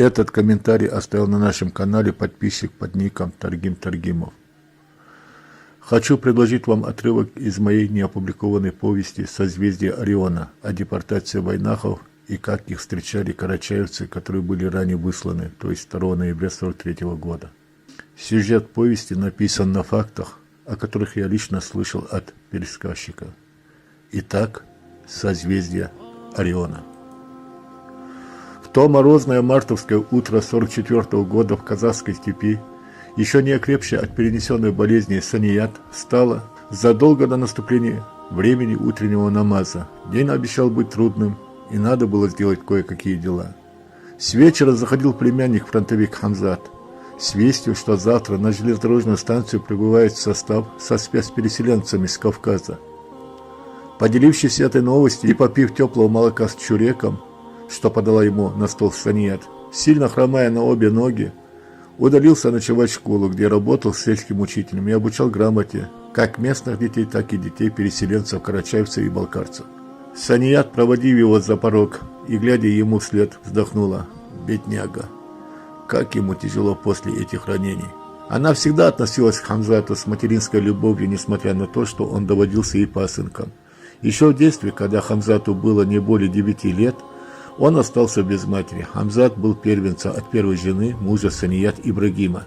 Этот комментарий оставил на нашем канале подписчик под ником Таргим Таргимов. Хочу предложить вам отрывок из моей неопубликованной повести «Созвездие Ориона» о депортации вайнахов и как их встречали карачаевцы, которые были ранее высланы, то есть 2 ноября 1943 года. Сюжет повести написан на фактах, о которых я лично слышал от пересказчика. Итак, «Созвездие Ориона». В то морозное мартовское утро 1944 года в казахской степи, еще не окрепшая от перенесенной болезни Саният, встала задолго до наступления времени утреннего намаза. День обещал быть трудным, и надо было сделать кое-какие дела. С вечера заходил племянник-фронтовик Хамзат с вестью, что завтра на железнодорожную станцию прибывает состав со спецпереселенцами с Кавказа. Поделившись этой новостью и попив теплого молока с чуреком, что подала ему на стол Саният, сильно хромая на обе ноги, удалился ночевать в школу, где работал сельским учителем и обучал грамоте как местных детей, так и детей-переселенцев, карачаевцев и балкарцев. Саният, проводив его за порог и глядя ему вслед, вздохнула: «Бедняга, как ему тяжело после этих ранений». Она всегда относилась к Хамзату с материнской любовью, несмотря на то, что он доводился ей пасынком. Еще в детстве, когда Хамзату было не более 9 лет, он остался без матери. Хамзат был первенцем от первой жены, мужа Саният Ибрагима.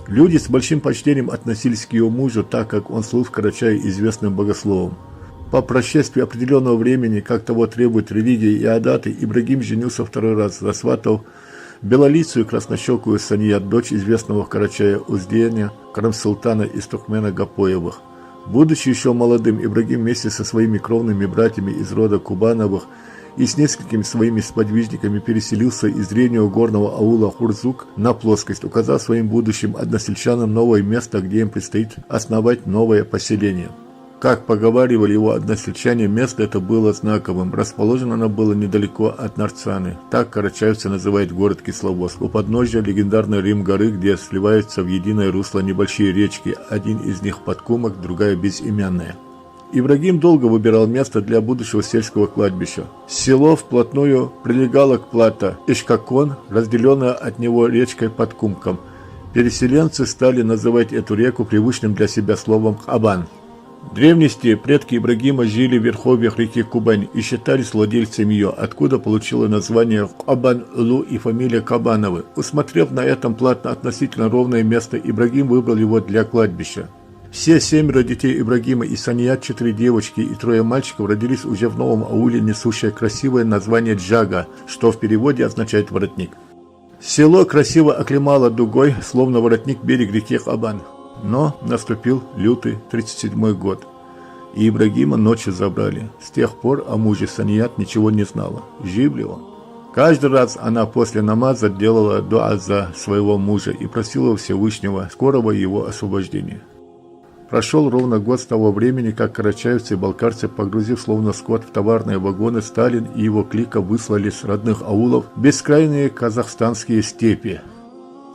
Люди с большим почтением относились к ее мужу, так как он слыл в Карачае известным богословом. По прошествии определенного времени, как того требует религия и адаты, Ибрагим женился второй раз, засватав белолицую краснощекую Саният, дочь известного в Карачае уздеяния Карамсултана из Туркмена Гапоевых. Будучи еще молодым, Ибрагим вместе со своими кровными братьями из рода Кубановых и с несколькими своими сподвижниками переселился из древнего горного аула Хурзук на плоскость, указав своим будущим односельчанам новое место, где им предстоит основать новое поселение. Как поговаривали его односельчане, место это было знаковым. Расположено оно было недалеко от Нарцаны. Так карачаевцы называют город Кисловодск. У подножия легендарной Рим-горы, где сливаются в единое русло небольшие речки, один из них Подкумок, другая безымянная. Ибрагим долго выбирал место для будущего сельского кладбища. Село вплотную прилегало к плато Ишкакон, разделенное от него речкой Подкумком. Переселенцы стали называть эту реку привычным для себя словом Абан. В древности предки Ибрагима жили в верховьях реки Кубань и считались владельцами ее, откуда получила название Абан-Улу и фамилия Кабановы. Усмотрев на этом плато относительно ровное место, Ибрагим выбрал его для кладбища. Все 7 детей Ибрагима и Саният, 4 девочки и 3 мальчиков, родились уже в новом ауле, несущее красивое название Джага, что в переводе означает «воротник». Село красиво оклемало дугой, словно воротник, берег реки Абан. Но наступил лютый 37-й год, и Ибрагима ночью забрали. С тех пор о муже Саният ничего не знала. Жив ли он? Каждый раз она после намаза делала дуа за своего мужа и просила у Всевышнего скорого его освобождения. Прошел ровно год с того времени, как карачаевцы и балкарцы, погрузив словно скот в товарные вагоны, Сталин и его клика выслали с родных аулов в бескрайние казахстанские степи.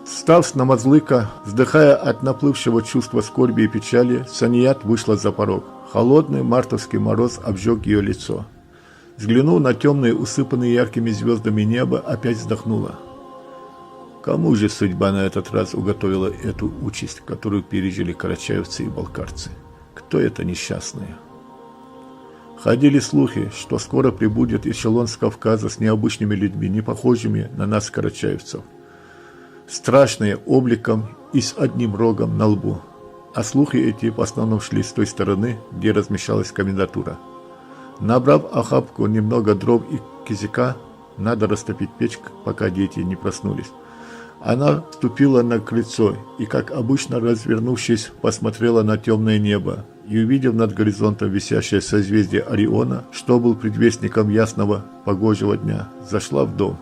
Встав с намазлыка, вздыхая от наплывшего чувства скорби и печали, Саният вышла за порог. Холодный мартовский мороз обжег ее лицо. Взглянув на темное, усыпанное яркими звездами небо, опять вздохнула. Кому же судьба на этот раз уготовила эту участь, которую пережили карачаевцы и балкарцы? Кто это несчастные? Ходили слухи, что скоро прибудет эшелон с Кавказа с необычными людьми, не похожими на нас, карачаевцев. Страшные обликом и с одним рогом на лбу. А слухи эти в основном шли с той стороны, где размещалась комендатура. Набрав охапку немного дров и кизика, надо растопить печь, пока дети не проснулись. Она вступила на крыльцо и, как обычно развернувшись, посмотрела на темное небо и, увидев над горизонтом висящее созвездие Ориона, что был предвестником ясного погожего дня, зашла в дом.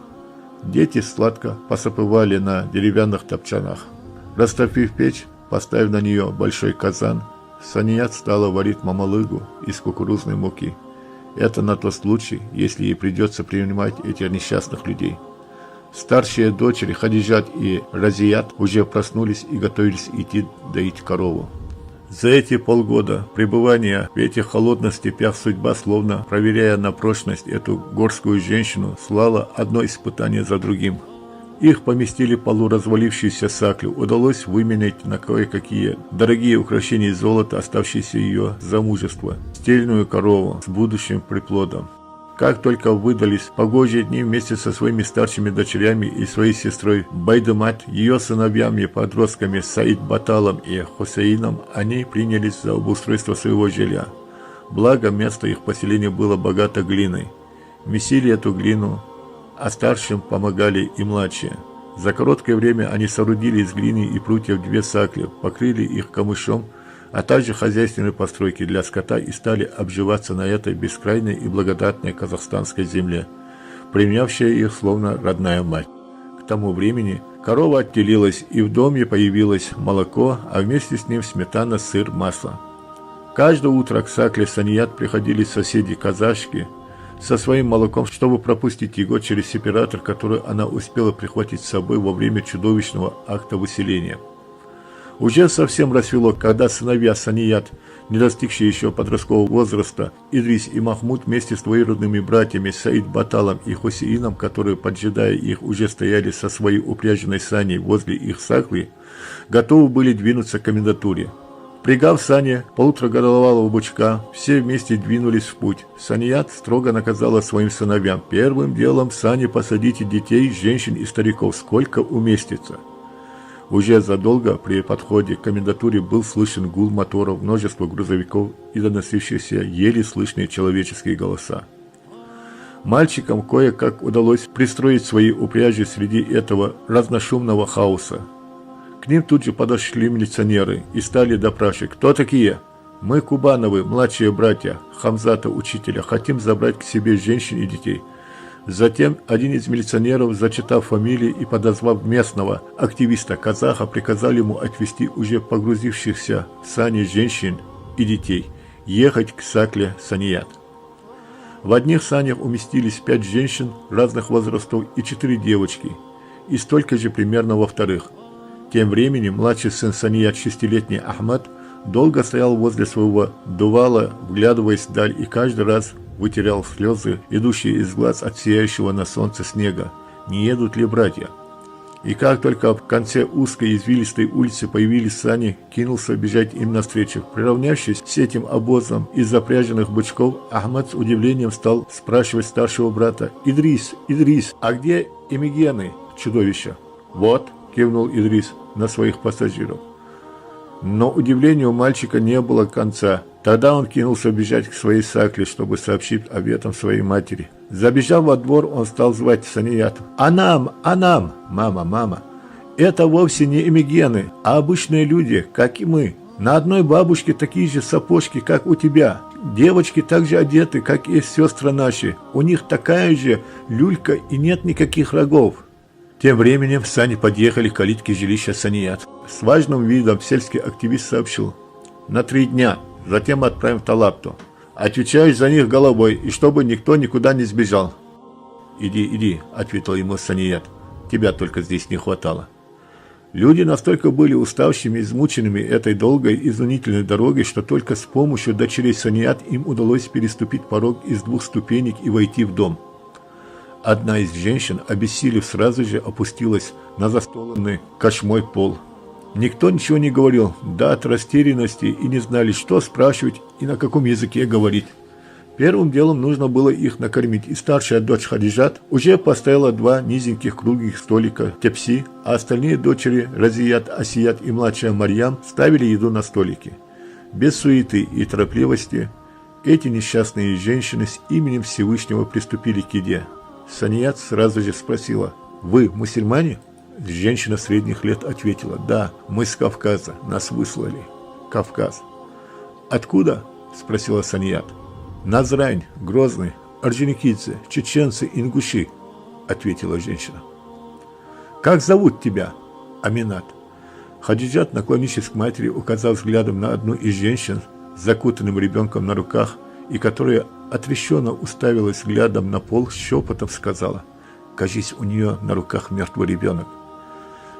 Дети сладко посапывали на деревянных топчанах. Растопив печь, поставив на нее большой казан, Саният стала варить мамалыгу из кукурузной муки. Это на тот случай, если ей придется принимать этих несчастных людей. Старшие дочери Хадижат и Разият уже проснулись и готовились идти доить корову. За эти полгода пребывания в этих холодных степях судьба, словно проверяя на прочность эту горскую женщину, слала одно испытание за другим. Их поместили в полуразвалившуюся саклю, удалось выменять на кое-какие дорогие украшения из золота, оставшиеся ее замужества, стельную корову с будущим приплодом. Как только выдались погожие дни, вместе со своими старшими дочерями и своей сестрой Байдамат, ее сыновьями подростками Саид Баталом и Хусейном, они принялись за обустройство своего жилья. Благо, место их поселения было богато глиной. Месили эту глину, а старшим помогали и младшие. За короткое время они соорудили из глины и прутьев 2 сакли, покрыли их камышом, а также хозяйственные постройки для скота и стали обживаться на этой бескрайней и благодатной казахстанской земле, принявшая их словно родная мать. К тому времени корова отделилась, и в доме появилось молоко, а вместе с ним сметана, сыр, масло. Каждое утро к сакле Саният приходили соседи-казашки со своим молоком, чтобы пропустить его через сепаратор, который она успела прихватить с собой во время чудовищного акта выселения. Уже совсем рассвело, когда сыновья Саният, не достигшие еще подросткового возраста, Идрис и Махмуд вместе с двоюродными братьями Саид Баталом и Хусейном, которые, поджидая их, уже стояли со своей упряженной саней возле их саклы, готовы были двинуться к комендатуре. Впрягав сани полуторагодовалого бычка, все вместе двинулись в путь. Саният строго наказала своим сыновьям: первым делом в сани посадите детей, женщин и стариков, сколько уместится. Уже задолго при подходе к комендатуре был слышен гул моторов, множество грузовиков и доносившиеся еле слышные человеческие голоса. Мальчикам кое-как удалось пристроить свои упряжи среди этого разношумного хаоса. К ним тут же подошли милиционеры и стали допрашивать: кто такие? Мы Кубановы, младшие братья Хамзата, учителя, хотим забрать к себе женщин и детей. Затем один из милиционеров, зачитав фамилии и подозвав местного активиста-казаха, приказал ему отвезти уже погрузившихся в сани женщин и детей, ехать к сакле Саният. В одних санях уместились 5 женщин разных возрастов и 4 девочки, и столько же примерно во вторых. Тем временем младший сын Саният, 6-летний Ахмад, долго стоял возле своего дувала, вглядываясь вдаль, и каждый раз вытирал слезы, идущие из глаз от сияющего на солнце снега. Не едут ли братья? И как только в конце узкой извилистой улицы появились сани, кинулся бежать им навстречу. Приравнявшись с этим обозом из запряженных бычков, Ахмад с удивлением стал спрашивать старшего брата: «Идрис, Идрис, а где эмигены, чудовища?» «Вот», — кивнул Идрис на своих пассажиров. Но удивлению у мальчика не было конца. Тогда он кинулся бежать к своей сакле, чтобы сообщить об этом своей матери. Забежав во двор, он стал звать Саният: «Анам! Анам! Мама, мама! Это вовсе не эмигены, а обычные люди, как и мы. На одной бабушке такие же сапожки, как у тебя. Девочки также одеты, как и сестры наши. У них такая же люлька и нет никаких рогов». Тем временем в сани подъехали к калитке жилища Саният. С важным видом сельский активист сообщил: «На 3 дня, затем отправим в Талапту. Отвечаешь за них головой, и чтобы никто никуда не сбежал». «Иди, иди», — ответил ему Саният, — «тебя только здесь не хватало». Люди настолько были уставшими и измученными этой долгой и изнурительной дорогой, что только с помощью дочерей Саният им удалось переступить порог из 2 ступенек и войти в дом. Одна из женщин, обессилев, сразу же опустилась на застеленный кошмой пол. Никто ничего не говорил, да от растерянности, и не знали, что спрашивать и на каком языке говорить. Первым делом нужно было их накормить, и старшая дочь Хадижат уже поставила 2 низеньких круглых столика тепси, а остальные дочери Разият, Асият и младшая Марьям ставили еду на столики. Без суеты и торопливости эти несчастные женщины с именем Всевышнего приступили к еде. Саният сразу же спросила: «Вы мусульмане?» Женщина средних лет ответила: «Да, мы с Кавказа, нас выслали». «Кавказ». «Откуда?» – спросила Саният. «Назрань, Грозный, Орджоникидзе, чеченцы, ингуши», – ответила женщина. «Как зовут тебя?» «Аминат». Хадиджат, наклонившись к матери, указал взглядом на одну из женщин с закутанным ребенком на руках, и которая отрешенно уставилась взглядом на пол, шепотом сказала: «Кажись, у нее на руках мертвый ребенок».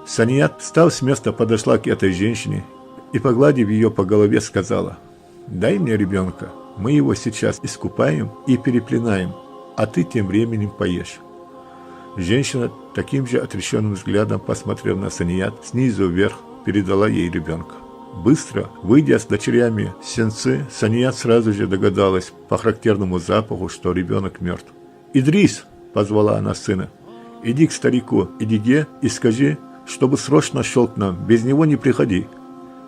Саният, встав с места, подошла к этой женщине и, погладив ее по голове, сказала: «Дай мне ребенка, мы его сейчас искупаем и перепеленаем, а ты тем временем поешь». Женщина таким же отрешенным взглядом, посмотрев на Саният, снизу вверх передала ей ребенка. Быстро, выйдя с дочерями с сенцы, Саният сразу же догадалась по характерному запаху, что ребенок мертв. «Идрис!» – позвала она сына. «Иди к старику Эдиге и скажи, чтобы срочно шел к нам, без него не приходи».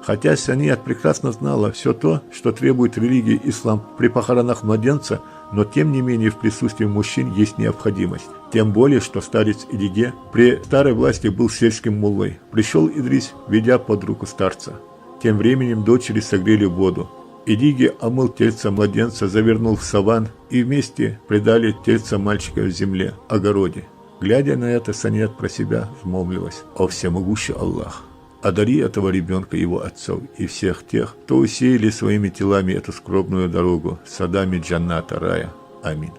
Хотя Саният прекрасно знала все то, что требует религии ислам при похоронах младенца, но тем не менее в присутствии мужчин есть необходимость. Тем более, что старец Эдиге при старой власти был сельским муллой. Пришел Идрис, ведя под руку старца. Тем временем дочери согрели воду. Эдиге омыл тельце младенца, завернул в саван и вместе предали тельце мальчика в земле, огороде. Глядя на это, Саният про себя взмолвилась: «О всемогущий Аллах! Одари этого ребенка его отцов и всех тех, кто усеяли своими телами эту скромную дорогу садами джанната рая. Аминь».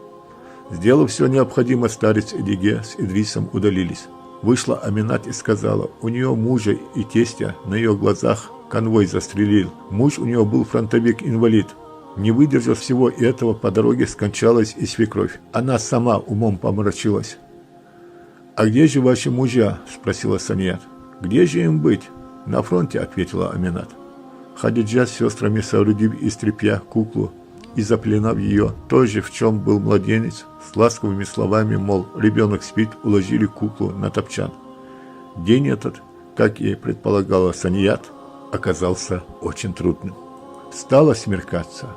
Сделав все необходимое, старец Эдиге с Идрисом удалились. Вышла Аминат и сказала: у нее мужа и тестя на ее глазах конвой застрелил. Муж у нее был фронтовик-инвалид. Не выдержав всего этого, по дороге скончалась и свекровь. Она сама умом помрачилась. «А где же ваши мужья?» – спросила Саният. «Где же им быть?» «На фронте», – ответила Аминат. Хадиджа с сестрами, соорудив из тряпья куклу и запеленав ее, тоже в чем был младенец, с ласковыми словами, мол, ребенок спит, уложили куклу на топчан. День этот, как и предполагала Саният, оказался очень трудным. Стало смеркаться,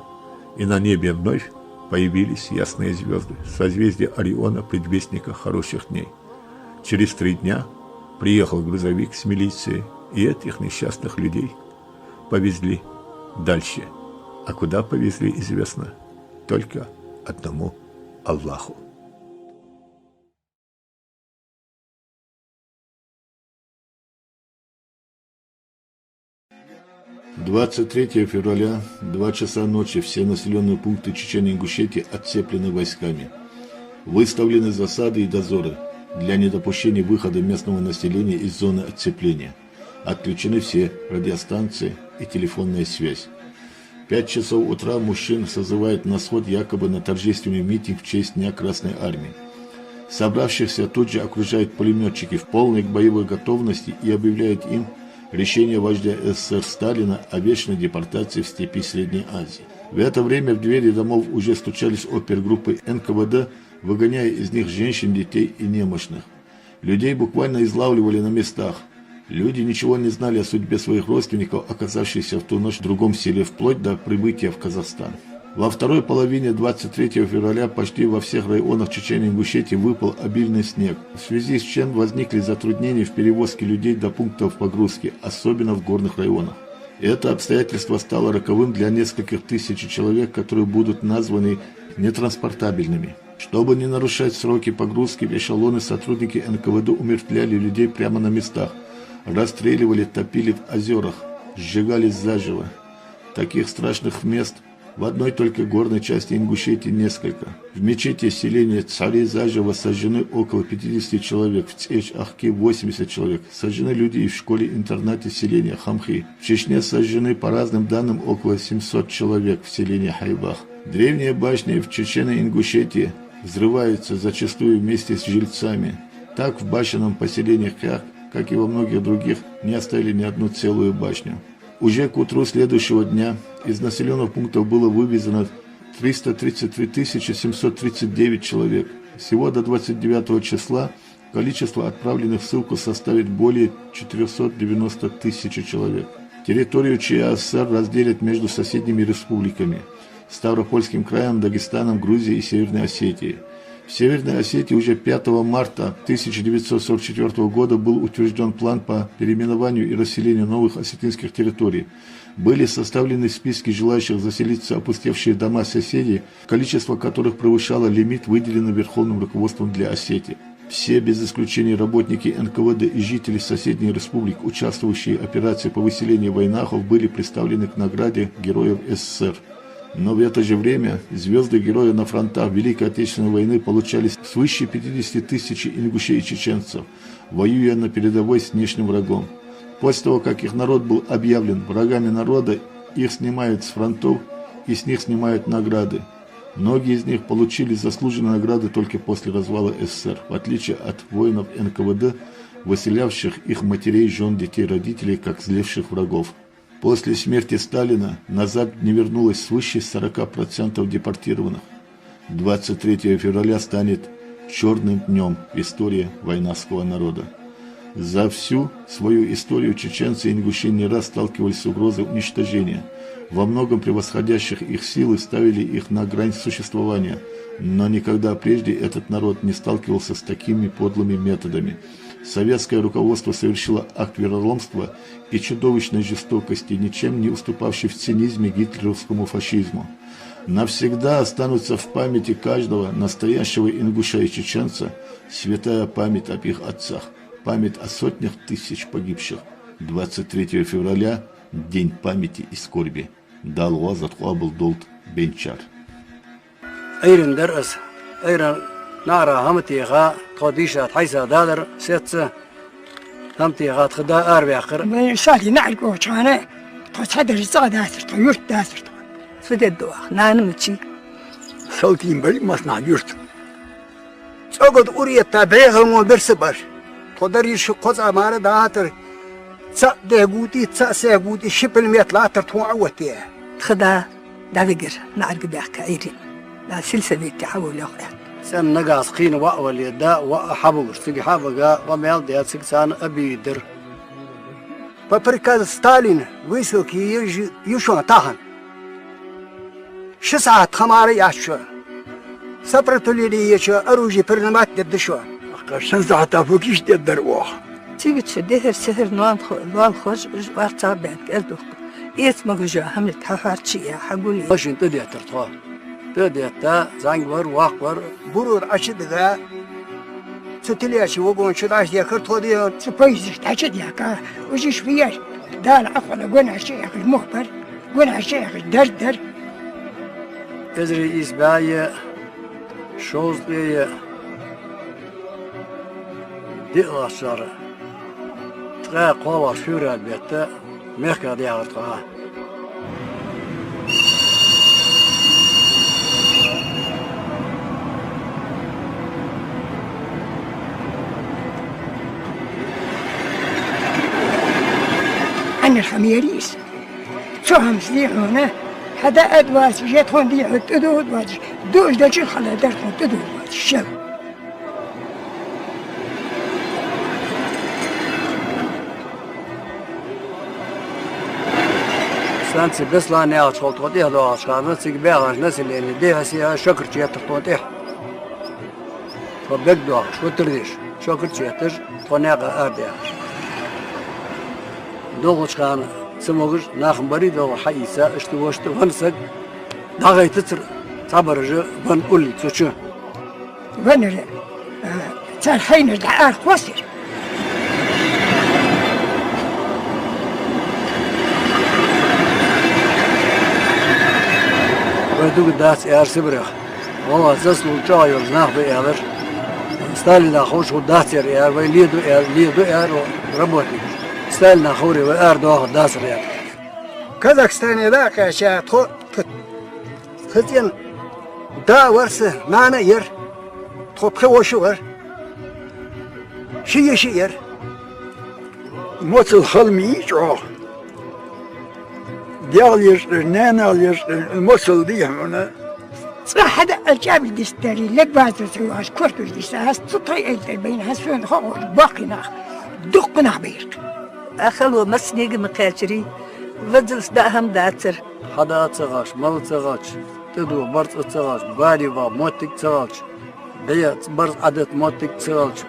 и на небе вновь появились ясные звезды, созвездие Ориона, предвестника хороших дней. Через 3 дня приехал грузовик с милицией, и этих несчастных людей повезли дальше. А куда повезли, известно только одному Аллаху. – 23 февраля, 2 часа ночи, все населенные пункты Чечни и Ингушетии отцеплены войсками. Выставлены засады и дозоры для недопущения выхода местного населения из зоны отцепления. Отключены все радиостанции и телефонная связь. 5 часов утра мужчин созывают на сход якобы на торжественный митинг в честь Дня Красной Армии. Собравшихся тут же окружают пулеметчики в полной боевой готовности и объявляют им решение вождя СССР Сталина о вечной депортации в степи Средней Азии. В это время в двери домов уже стучались опергруппы НКВД, выгоняя из них женщин, детей и немощных. Людей буквально излавливали на местах. Люди ничего не знали о судьбе своих родственников, оказавшихся в ту ночь в другом селе, вплоть до прибытия в Казахстан. Во второй половине 23 февраля почти во всех районах Чечни и Ингушетии выпал обильный снег, в связи с чем возникли затруднения в перевозке людей до пунктов погрузки, особенно в горных районах. Это обстоятельство стало роковым для нескольких тысяч человек, которые будут названы нетранспортабельными. Чтобы не нарушать сроки погрузки, в эшелоны сотрудники НКВД умертвляли людей прямо на местах, расстреливали, топили в озерах, сжигали заживо. Таких страшных мест в одной только горной части Ингушетии несколько. В мечети селения Цари заживо сожжены около 50 человек, в Цеч-Ахке 80 человек. Сожжены люди и в школе-интернате селения Хамхи. В Чечне сожжены, по разным данным, около 700 человек в селении Хайбах. Древние башни в Чечне и Ингушетии взрываются зачастую вместе с жильцами. Так в башенном поселении Хях, как и во многих других, не оставили ни одну целую башню. Уже к утру следующего дня из населенных пунктов было вывезено 333 739 человек. Всего до 29 числа количество отправленных в ссылку составит более 490 тысяч человек. Территорию ЧССР разделят между соседними республиками – Ставропольским краем, Дагестаном, Грузией и Северной Осетией. В Северной Осетии уже 5 марта 1944 года был утвержден план по переименованию и расселению новых осетинских территорий. Были составлены списки желающих заселиться опустевшие дома соседей, количество которых превышало лимит, выделенный Верховным руководством для Осетии. Все, без исключения работники НКВД и жители соседних республик, участвующие в операции по выселению войнахов, были представлены к награде Героев СССР. Но в это же время звезды героя на фронтах Великой Отечественной войны получались свыше 50 тысяч ингушей и чеченцев, воюя на передовой с внешним врагом. После того, как их народ был объявлен врагами народа, их снимают с фронтов и с них снимают награды. Многие из них получили заслуженные награды только после развала СССР, в отличие от воинов НКВД, выселявших их матерей, жен, детей, родителей, как злейших врагов. После смерти Сталина назад не вернулось свыше 40% депортированных. 23 февраля станет черным днем в истории войнавского народа. За всю свою историю чеченцы и ингуши не раз сталкивались с угрозой уничтожения, во многом превосходящих их силы ставили их на грань существования, но никогда прежде этот народ не сталкивался с такими подлыми методами. Советское руководство совершило акт вероломства и чудовищной жестокости, ничем не уступавший в цинизме гитлеровскому фашизму. Навсегда останутся в памяти каждого настоящего ингуша и чеченца святая память об их отцах, память о сотнях тысяч погибших. 23 февраля – день памяти и скорби. Далуа Затхуа был долт Бенчар. أيرن درس أيرن نعرى همتي غا قديشة حيسا دادر ست همتي غا تخدا أربع آخر من سالي نعرقو شانا تصدر الزغ داسر طيور داسر فدد دوخ نانمتشي صوتين بل مصنع يرت تقعد أورية تابعيها وبرسبر تقدر شو قطع مارا داتر تسا دهقوتي تسا سيقوتي شبل ميت لاتر توعوتي تخدا دافقر نعرق بيحكا عيرين لا سلسلة تحول أخرى سن نقاس قين وأو اليداء وأحبوغ سيقي حبوغا وميال ديال سكسان أبي در بابريكا ستالين ويسوكي يشو تاهن شسعة خماري ياشو سبرتو لي يشو أروجي برنامات ددشو قرشن زعتا فوكيش دي الدرواح تيجي تشديها السهر نوان خوش وارتا بعد قلبك إيت مغجا هملت حوارتشي حقولي باش انتدي ترتوا تدي تا زانغور واقور برور أشد ذا ستلياشي وقون شداش يكر تودي سبايزش تحشد ياكا وجيش فياش دال عفوا قونا الشيخ المخبر قونا الشيخ الدردر إزري إسبايا شوز دي دقلاشار تغا قولا شورا البيتا ميخكا دي عرطها عن الخميريس شو هم سليحونا هذا أدواس جيت هون دي حط أدود واجي دوش داشي خلا دار حط أدود واجي الشاب سانسي بس لا نيال شغل توديها لو عشان نسيق بيغاش ناس اللي نديها سيها شكر تياتر توديها فبقدوا شو ترديش شكر تياتر تونيغا أرديها دوغش كان سموغش ناخن بري دوغ حيسا اشتوشت ونسق داغي تتر صبرج بن قولي تشو ونر تار حين دعار خوصر ودوغ داس ايار سبرخ والله زسلو جايو ناخ بيالر ستالي لا خوش وداس ايار ويليدو ايار ربوتي ستالنا خوري وارد واخد داس ريال كازاخستان ذاك يا شا خزين دا ورسه معنا ير تخبخي وشور شير موصل خلمي يجعو ديال يشتر نانا يشتر الموصل دي هنا صراحة هذا الجاب ديستاري لك بعض السواس كورتو ديستاس تطري أيضا بين هسفين خور باقي ناخ دق نعبيرك أخلو مسنيق مقاتري فضلس داهم داتر حدا تغاش مال تغاش تدو برز تغاش بالي با موتك تغاش ديا برز عدد موتك تغاش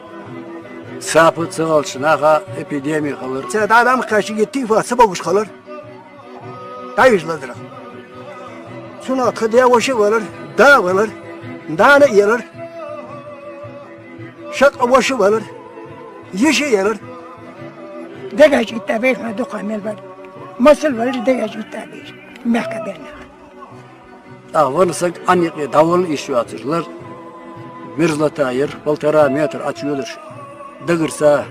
سابو تغاش ناخا ابيديمي خلر سيد عالم خاشي يتيفا سبقوش خلر دايش لدرا سنا خديا وشي ولر دا ولر دانا يلر شق وشي ولر يشي يلر دقاش التابير ما دقا من البلد مصر ولد دقاش التابير محكا بينا ونسق anık davul işi atırlar. Mirzla tayır, baltara metre açıyorlar. Dağırsa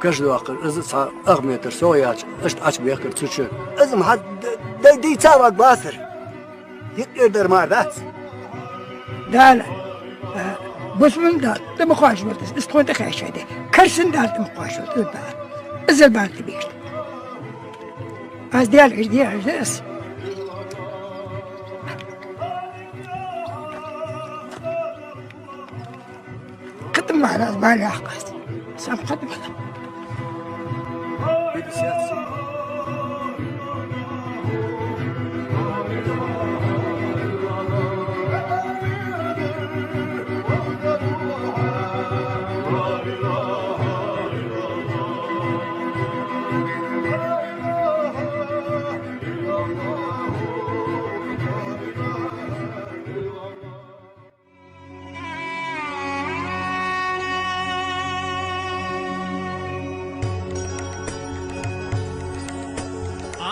каждый акр, из агметр, сояч, اشت ач бехкер цучу. ازم حد دي تساوى باصر يقدر ما راس دال بس من دال دم خواش ولتس استخون تخاش هذا كرسن دال دم خواش ولتس البال ازل بال تبيش از ديال عجز قدم معنا بالي عقاس سام قدم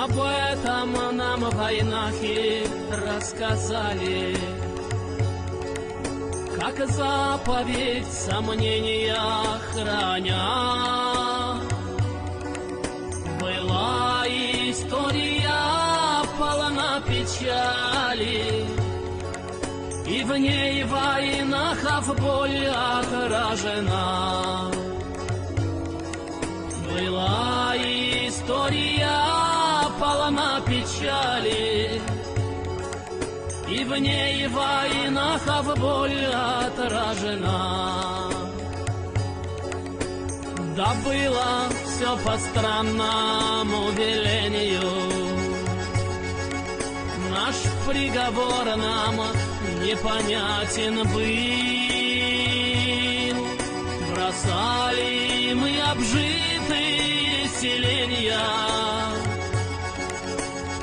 Об этом нам войнахи рассказали, как заповедь сомнения храня. Была история полна печали, и в ней война в боль отражена. Была история полна печали, и в ней война в боль отражена. Да было все по странному велению, наш приговор нам непонятен был. Бросали мы обжитые селения,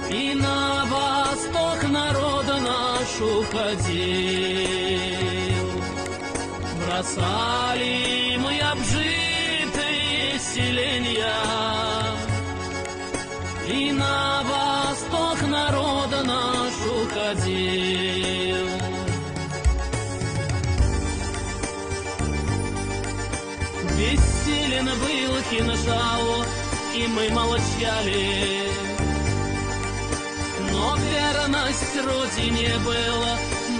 и на восток народ наш уходил. Бросали мы обжитые селения, и на восток народ наш уходил. Бессилен был кинжал, и мы молчали, но верность Родине был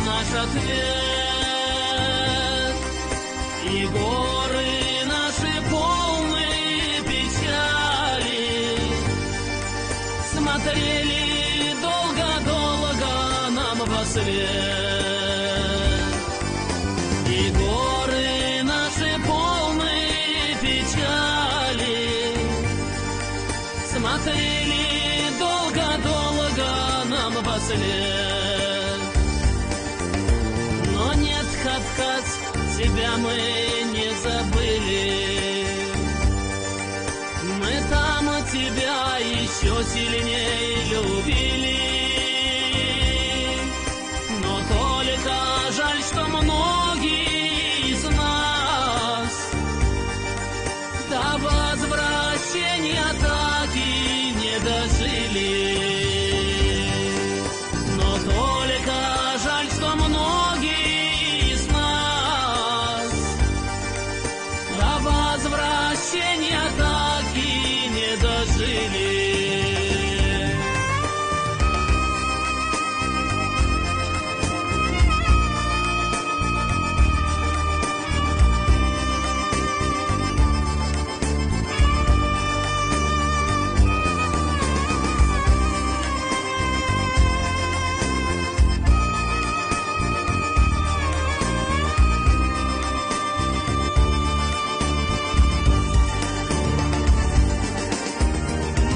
наш ответ. И горы наши полные печали смотрели долго-долго нам во свет. И горы наши полные печали смотрели долго-долго нам во след. Но нет, Кавказ, тебя мы не забыли. Мы там тебя еще сильнее любили. Но только жаль, что многие из нас до возвращения так и не дожили. Но только жаль, что многие из нас до возвращения так и не дожили.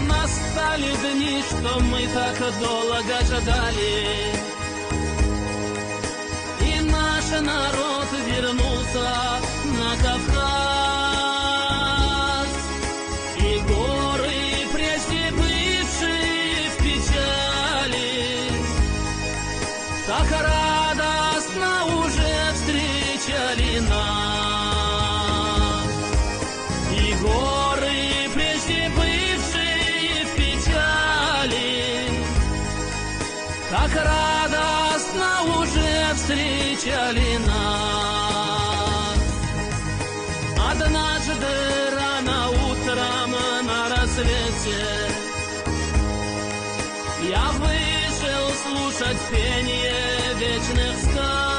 Настали дни, что мы так долго ждали, и наш народ вернулся на Кавказ. И горы, прежде бывшие в печали, так радостно уже встречали нас. И горы, прежде бывшие в печали, так радостно уже встречали нас. Однажды рано утром свете. Я вышел слушать пение вечных скал.